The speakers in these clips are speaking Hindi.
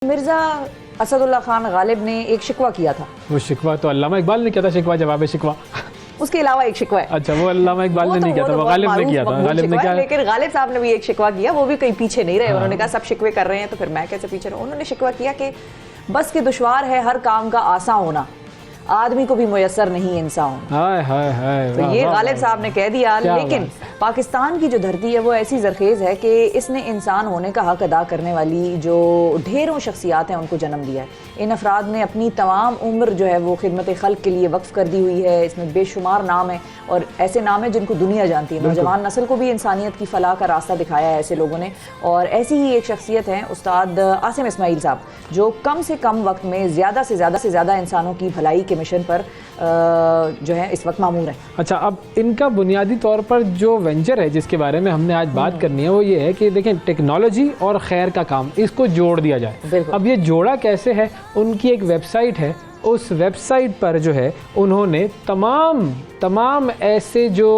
मिर्ज़ा असदुल्ला खान गालिब ने एक शिकवा किया था। वो शिकवा तो अल्लामा इकबाल ने किया था, शिकवा जवाब शिकवा। उसके अलावा एक शिकवा है। अच्छा, वो अल्लामा इकबाल ने नहीं किया था, वो गालिब ने किया था। गालिब ने क्या? लेकिन गालिब साहब ने भी एक शिकवा किया, वो भी कहीं पीछे नहीं रहे। उन्होंने कहा सब शिकवे कर रहे हैं तो फिर मैं कैसे पीछे रहूं। उन्होंने शिकवा किया कि बस के दुश्वार है हर काम का आसान होना, आदमी को भी मुयस्सर नहीं इंसान। हाय हाय हाय, तो ये गालिब साहब ने कह दिया। लेकिन पाकिस्तान की जो धरती है वो ऐसी जरखेज़ है कि इसने इंसान होने का हक अदा करने वाली जो ढेरों शख्सियात हैं उनको जन्म दिया है। इन अफराद ने अपनी तमाम उम्र जो है वो खिदमत खल्क के लिए वक्फ कर दी हुई है। इसमें बेशुमार नाम है और ऐसे नाम है जिनको दुनिया जानती है। नौजवान नस्ल को भी इंसानियत की फलाह का रास्ता दिखाया है ऐसे लोगों ने। और ऐसी ही एक शख्सियत है उस्ताद आसिम इस्माइल साहब, जो कम से कम वक्त में ज़्यादा से ज़्यादा इंसानों की भलाई के मिशन पर जो है इस वक्त मामूर है। अच्छा, अब इनका बुनियादी तौर पर जो वेंचर है जिसके बारे में हमने आज बात करनी है वो ये है कि देखें, टेक्नोलॉजी और खैर का काम, इसको जोड़ दिया जाए। अब ये जोड़ा कैसे है? उनकी एक वेबसाइट है, उस वेबसाइट पर जो है उन्होंने तमाम ऐसे जो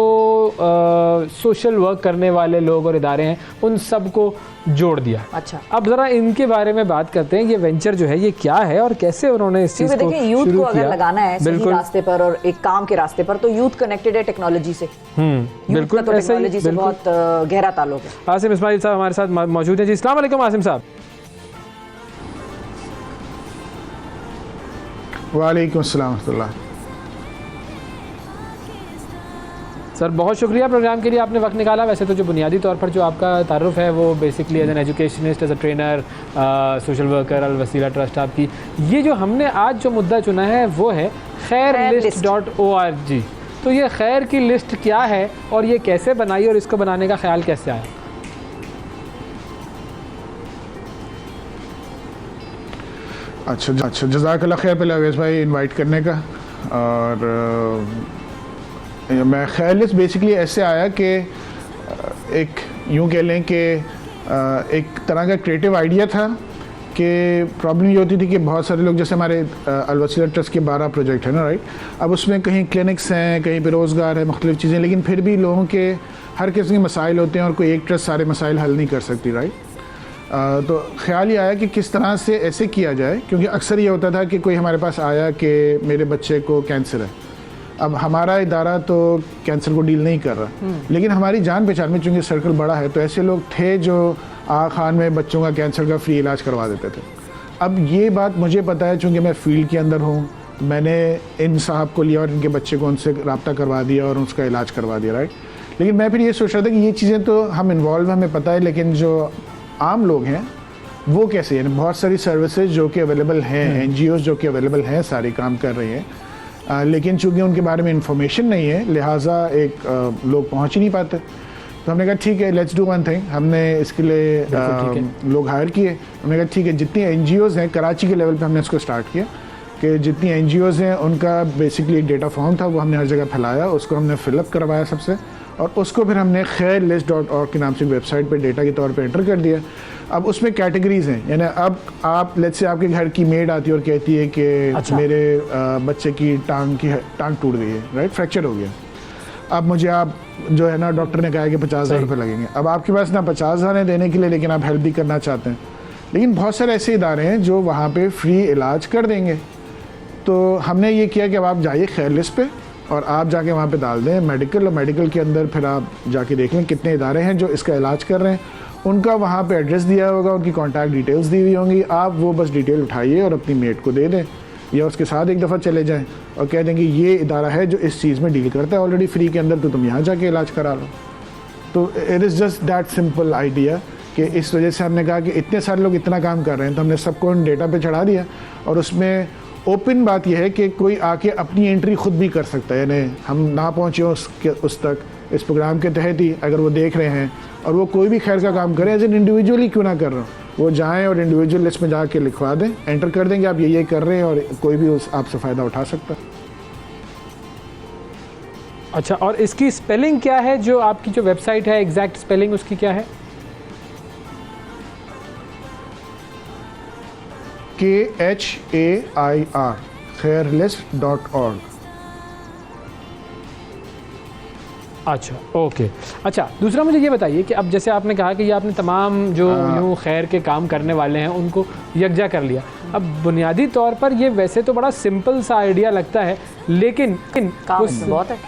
सोशल वर्क करने वाले लोग और इदारे हैं उन सबको जोड़ दिया। अच्छा, अब ज़रा इनके बारे में बात करते हैं। ये वेंचर जो है ये क्या है और कैसे उन्होंने इस चीज़ को देखिए, यूथ को अगर लगाना है सही रास्ते पर और एक काम के रास्ते पर, तो यूथ कनेक्टेड है टेक्नोलॉजी से। बिल्कुल, तो टेक्नोलॉजी से बहुत गहरा ताल्लुक है। आसिम इस्माइल साहब हमारे साथ मौजूद हैं जी। अस्सलाम वालेकुम आसिम साहब। वालेकुम अस्सलाम रहमतुल्लाह। सर बहुत शुक्रिया प्रोग्राम के लिए, आपने वक्त निकाला। वैसे तो जो बुनियादी तौर पर जो आपका तारुफ है वो basically as an educationist, as a trainer, social worker, Al Wasila trust आपकी। ये जो हमने आज जो मुद्दा चुना है वो है khairlist.org। तो ये खैर की लिस्ट क्या है और ये कैसे बनाई और इसको बनाने का ख्याल कैसे आया? अच्छा, जज़ाकल्लाह खैर पहले अवैस भाई इनवाइट करने का। और मैं खैर लिस्ट बेसिकली ऐसे आया कि एक यूँ कह लें कि एक तरह का क्रिएटिव आइडिया था कि प्रॉब्लम ये होती थी कि बहुत सारे लोग, जैसे हमारे अल वसीला ट्रस्ट के 12 प्रोजेक्ट है ना, राइट। अब उसमें कहीं क्लिनिक्स हैं, कहीं पे रोज़गार है, मुख्तलिफ चीज़ें, लेकिन फिर भी लोगों के हर किस्म के मसाइल होते हैं और कोई एक ट्रस्ट सारे मसाइल हल नहीं कर सकती, राइट। तो ख्याल ये आया कि किस तरह से ऐसे किया जाए, क्योंकि अक्सर ये होता था कि कोई हमारे पास आया कि मेरे बच्चे को कैंसर है। अब हमारा इदारा तो कैंसर को डील नहीं कर रहा, लेकिन हमारी जान पहचान में चूँकि सर्कल बड़ा है तो ऐसे लोग थे जो आगा खान में बच्चों का कैंसर का फ्री इलाज करवा देते थे। अब ये बात मुझे पता है, चूँकि मैं फील्ड के अंदर हूँ, तो मैंने इन साहब को लिया और इनके बच्चे को उनसे रब्ता करवा दिया और उसका इलाज करवा दिया, राइट। लेकिन मैं फिर ये सोच रहा था कि ये चीज़ें तो हम इन्वॉल्व, हमें पता है, लेकिन जो आम लोग हैं वो कैसे, यानी बहुत सारी सर्विसेज जो कि अवेलेबल हैं, NGOs जो कि अवेलेबल हैं, सारी काम कर रही हैं, लेकिन चूँकि उनके बारे में इंफॉर्मेशन नहीं है, लिहाजा लोग पहुँच ही नहीं पाते। तो हमने कहा ठीक है, लेट्स डू वन थिंग। हमने इसके लिए लोग हायर किए। हमने कहा ठीक है, जितनी NGOs हैं, कराची के लेवल पे हमने इसको स्टार्ट किया कि जितनी NGOs हैं उनका बेसिकली एक डेटा फॉर्म था, वो हमने हर जगह फैलाया, उसको हमने फिलअप करवाया सबसे, और उसको फिर हमने khairlist.org के नाम से वेबसाइट पे डेटा के तौर पे एंटर कर दिया। अब उसमें कैटेगरीज हैं, यानी अब आप लेट्स से आपके घर की मेड आती है और कहती है कि अच्छा, मेरे बच्चे की टांग टूट गई है, राइट, फ्रैक्चर हो गया। अब मुझे आप जो है ना, डॉक्टर ने कहा कि 50,000 रुपये लगेंगे। अब आपके पास ना 50,000 है देने के लिए, लेकिन आप हेल्प भी करना चाहते हैं, लेकिन बहुत सारे ऐसे इदारे हैं जो वहाँ पर फ्री इलाज कर देंगे। तो हमने ये किया कि अब आप जाइए खैर लिस्ट पे और आप जाके वहाँ पे डाल दें मेडिकल, और मेडिकल के अंदर फिर आप जाके देख लें कितने इदारे हैं जो इसका इलाज कर रहे हैं। उनका वहाँ पे एड्रेस दिया होगा, उनकी कॉन्टैक्ट डिटेल्स दी हुई होंगी। आप वो बस डिटेल उठाइए और अपनी मेट को दे दें या उसके साथ एक दफ़ा चले जाएं और कह दें कि ये इदारा है जो इस चीज़ में डील करता है ऑलरेडी फ्री के अंदर, तो तुम यहाँ जाके इलाज करा लो। तो it is just that simple idea कि इस वजह से हमने कहा कि इतने सारे लोग इतना काम कर रहे हैं तो हमने सबको उन डेटा पर चढ़ा दिया। और उसमें ओपन बात यह है कि कोई आके अपनी एंट्री खुद भी कर सकता है, यानी हम ना पहुँचे उस तक, इस प्रोग्राम के तहत ही अगर वो देख रहे हैं और वो कोई भी खैर का काम करें, एज एन इंडिविजुअली क्यों ना कर रहा हूँ, वो जाएं और इंडिविजुअल लिस्ट में जाके लिखवा दें, एंटर कर देंगे आप ये कर रहे हैं, और कोई भी आपसे फ़ायदा उठा सकता है। अच्छा, और इसकी स्पेलिंग क्या है? जो आपकी जो वेबसाइट है एग्जैक्ट स्पेलिंग उसकी क्या है? KHAIR khairlist.org। अच्छा, ओके। अच्छा, दूसरा मुझे ये बताइए कि अब जैसे आपने कहा कि ये आपने तमाम जो यूँ खैर के काम करने वाले हैं उनको यकजा कर लिया। अब बुनियादी तौर पर ये वैसे तो बड़ा सिंपल सा आइडिया लगता है, लेकिन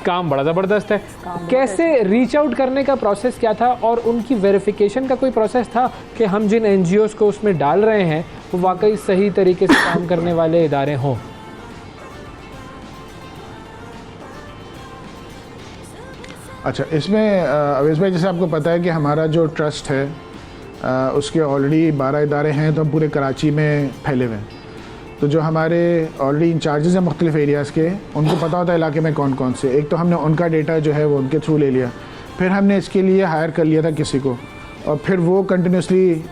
काम बड़ा ज़बरदस्त है। कैसे रीच आउट करने का प्रोसेस क्या था, और उनकी वेरिफिकेशन का कोई प्रोसेस था कि हम जिन NGOs को उसमें डाल रहे हैं वो वाकई सही तरीके से काम करने वाले इदारे हों? अच्छा, इसमें अवेश भाई, जैसे आपको पता है कि हमारा जो ट्रस्ट है उसके ऑलरेडी 12 इदारे हैं, तो हम पूरे कराची में फैले हुए हैं। तो जो हमारे ऑलरेडी इंचार्जेस हैं मुख्तलिफ एरियाज़ के, उनको पता होता है इलाके में कौन कौन से। एक तो हमने उनका डेटा जो है वो उनके थ्रू ले लिया, फिर हमने इसके लिए हायर कर लिया था किसी को, और फिर वो कंटिन्यूसली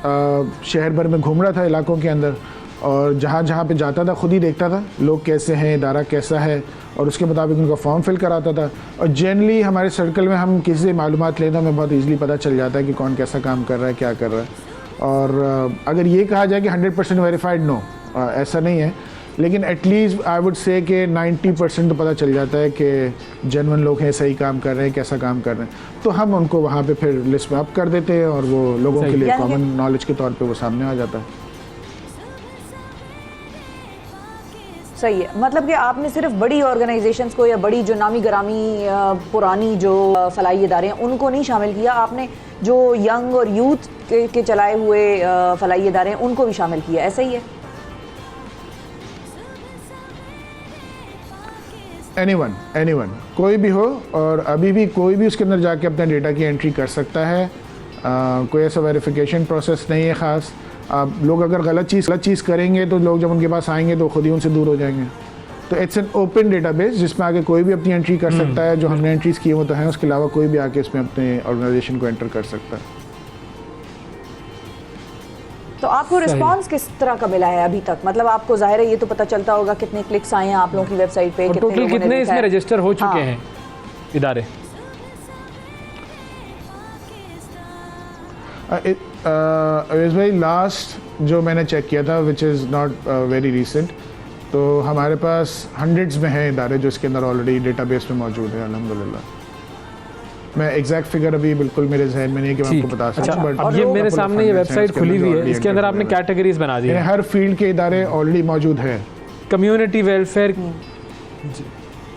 शहर भर में घूम रहा था इलाकों के अंदर, और जहाँ जहाँ पे जाता था खुद ही देखता था लोग कैसे हैं, इदारा कैसा है, और उसके मुताबिक उनका फॉर्म फिल कराता था। और जनरली हमारे सर्कल में हम किसी से मालूमात लेते हैं, हमें बहुत ईज़िली पता चल जाता है कि कौन कैसा काम कर रहा है, क्या कर रहा है। और अगर ये कहा जाए कि 100% वेरीफाइड, नो, ऐसा नहीं है, लेकिन एटलीस्ट आई वुड से कि 90% तो पता चल जाता है कि जेन्युइन लोग हैं, सही काम कर रहे हैं, कैसा काम कर रहे हैं। तो हम उनको वहाँ पे फिर लिस्ट में अप कर देते हैं, और वो लोगों के लिए कॉमन नॉलेज के तौर पे वो सामने आ जाता है। सही है, मतलब कि आपने सिर्फ बड़ी ऑर्गेनाइजेशंस को या बड़ी जो नामी गरामी पुरानी जो फलाई इदारे हैं उनको नहीं शामिल किया, आपने जो यंग और यूथ के चलाए हुए फलाई इदारे हैं उनको भी शामिल किया, ऐसा ही है? एनीवन कोई भी हो, और अभी भी कोई भी उसके अंदर जाके अपने डेटा की एंट्री कर सकता है। कोई ऐसा वेरिफिकेशन प्रोसेस नहीं है ख़ास। आप लोग अगर गलत चीज़ करेंगे तो लोग जब उनके पास आएंगे तो खुद ही उनसे दूर हो जाएंगे। तो इट्स एन ओपन डेटाबेस जिसमें आगे कोई भी अपनी एंट्री कर सकता है। जो हमने एंट्रीज की वो तो हैं, उसके अलावा कोई भी आके इसमें अपने ऑर्गेनाइजेशन को एंटर कर सकता है। तो आपको रिस्पांस किस तरह का मिला है अभी तक? मतलब आपको जाहिर है ये तो पता चलता होगा कितने क्लिक्स आए हैं आप लोगों की वेबसाइट पे, टोटल कितने इसमें रजिस्टर हो चुके हैं इदारे? अवेश भाई, लास्ट जो मैंने चेक किया था, which is not very recent, तो हमारे पास हंड्रेड्स में हैं इदारे जो इसके अंदर ऑलरेडी डेटाबेस में मौजूद है, अल्हम्दुलिल्लाह। मैं एग्जैक्ट फिगर अभी बिल्कुल मेरे जहन में नहीं कि मैं आपको बता सकूं, बट अब ये मेरे सामने ये वेबसाइट खुली हुई है, इसके अंदर आपने कैटेगरीज बना दी है, हर फील्ड के इदारे ऑलरेडी मौजूद हैं। कम्युनिटी वेलफेयर,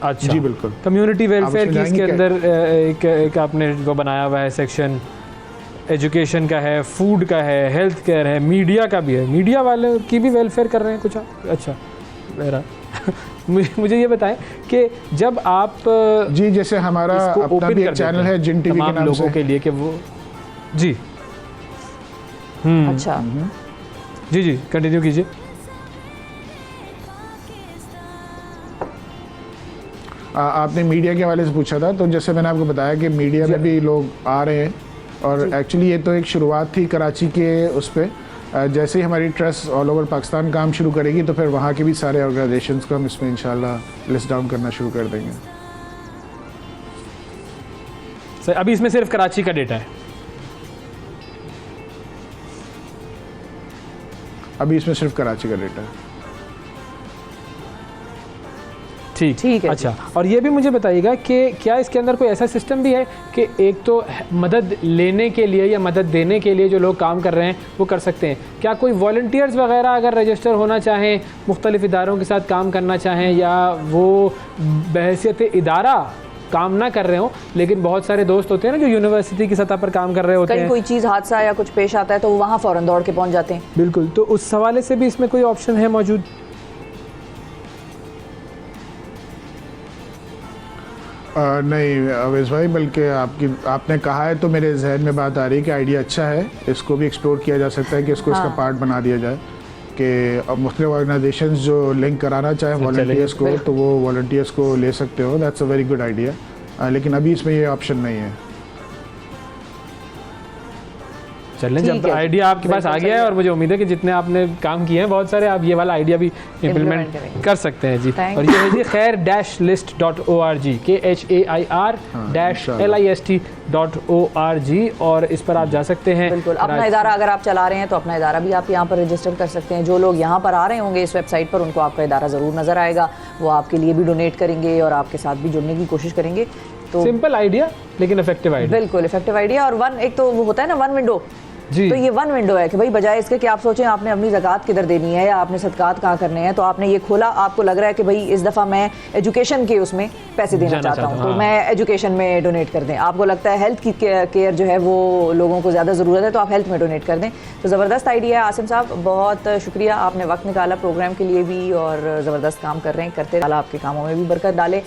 अच्छा जी बिल्कुल, कम्युनिटी वेलफेयर की इसके अंदर एक आपने वो बनाया हुआ है सेक्शन, एजुकेशन का है, फूड का है, हेल्थ केयर है, मीडिया का भी है। मीडिया वाले की भी वेलफेयर कर रहे हैं कुछ? अच्छा मेरा मुझे ये बताएं कि जब आप जी, जैसे हमारा अपना भी एक चैनल है जिन टीवी के नाम लोगों के लिए कि वो जी अच्छा जी कंटिन्यू कीजिए। आपने मीडिया के हवाले से पूछा था, तो जैसे मैंने आपको बताया कि मीडिया में भी लोग आ रहे हैं, और एक्चुअली ये तो एक शुरुआत थी कराची के उस पर। जैसे ही हमारी ट्रस्ट ऑल ओवर पाकिस्तान काम शुरू करेगी तो फिर वहाँ के भी सारे ऑर्गेनाइजेशंस को हम इसमें इंशाल्लाह लिस्ट डाउन करना शुरू कर देंगे। सर अभी इसमें सिर्फ कराची का डेटा है? अभी इसमें सिर्फ कराची का डेटा है। ठीक है। अच्छा, और ये भी मुझे बताइएगा कि क्या इसके अंदर कोई ऐसा सिस्टम भी है कि एक तो मदद लेने के लिए या मदद देने के लिए जो लोग काम कर रहे हैं वो कर सकते हैं, क्या कोई वॉलंटियर्स वगैरह अगर रजिस्टर होना चाहें, मुख्तलिफ इदारों के साथ काम करना चाहें, या वो बहैसियत इदारा काम ना कर रहे हो लेकिन बहुत सारे दोस्त होते हैं ना जो यूनिवर्सिटी की सतह पर काम कर रहे होते हैं, कोई चीज़ हादसा या कुछ पेश आता है तो वो वहाँ फ़ौरन दौड़ के पहुँच जाते हैं? बिल्कुल, तो उस हवाले से भी इसमें कोई ऑप्शन है मौजूद? नहीं अवेश भाई, बल्कि आपने कहा है तो मेरे जहन में बात आ रही है कि आइडिया अच्छा है, इसको भी एक्सप्लोर किया जा सकता है कि इसको इसका पार्ट बना दिया जाए कि अब मुख्तलिफ ऑर्गेनाइजेशंस जो लिंक कराना चाहें वॉलंटियर्स को तो वो वॉलंटियर्स को ले सकते हो। That's a very good idea, लेकिन अभी इसमें ये ऑप्शन नहीं है। चलें, जब आइडिया आपके पास आ गया है और मुझे उम्मीद है कि जितने आपने काम किए हैं बहुत सारे, आप ये वाला आइडिया भी इम्प्लीमेंट कर सकते हैं जी। और ये है जी khair-list.org, KHAIR-LIST.org, और इस पर आप जा सकते हैं। बिल्कुल, अपना इदारा अगर आप चला रहे हैं तो अपना इदारा भी आप यहाँ पर रजिस्टर कर सकते हैं। जो लोग यहाँ पर आ रहे होंगे इस वेबसाइट पर, उनको आपका इदारा ज़रूर नज़र आएगा, वो आपके लिए भी डोनेट करेंगे और आपके साथ भी जुड़ने की कोशिश करेंगे। तो सिंपल आइडिया लेकिन इफेक्टिव आइडिया। बिल्कुल इफेक्टिव आइडिया। और वन, एक तो वो होता है ना वन विंडो, जी। तो ये वन विंडो है कि भाई बजाय इसके कि आप सोचें आपने अपनी ज़कात किधर देनी है या आपने सदकात कहाँ करने हैं, तो आपने ये खोला, आपको लग रहा है कि भाई इस दफ़ा मैं एजुकेशन के उसमें पैसे देना चाहता हूँ, तो मैं एजुकेशन में डोनेट कर दें। आपको लगता है हेल्थ की केयर जो है वो लोगों को ज़्यादा ज़रूरत है, तो आप हेल्थ में डोनेट कर दें। तो ज़बरदस्त आइडिया है आसिम साहब, बहुत शुक्रिया, आपने वक्त निकाला प्रोग्राम के लिए भी और ज़बरदस्त काम कर रहे हैं, करते अल्लाह आपके कामों में भी बरकत डाले।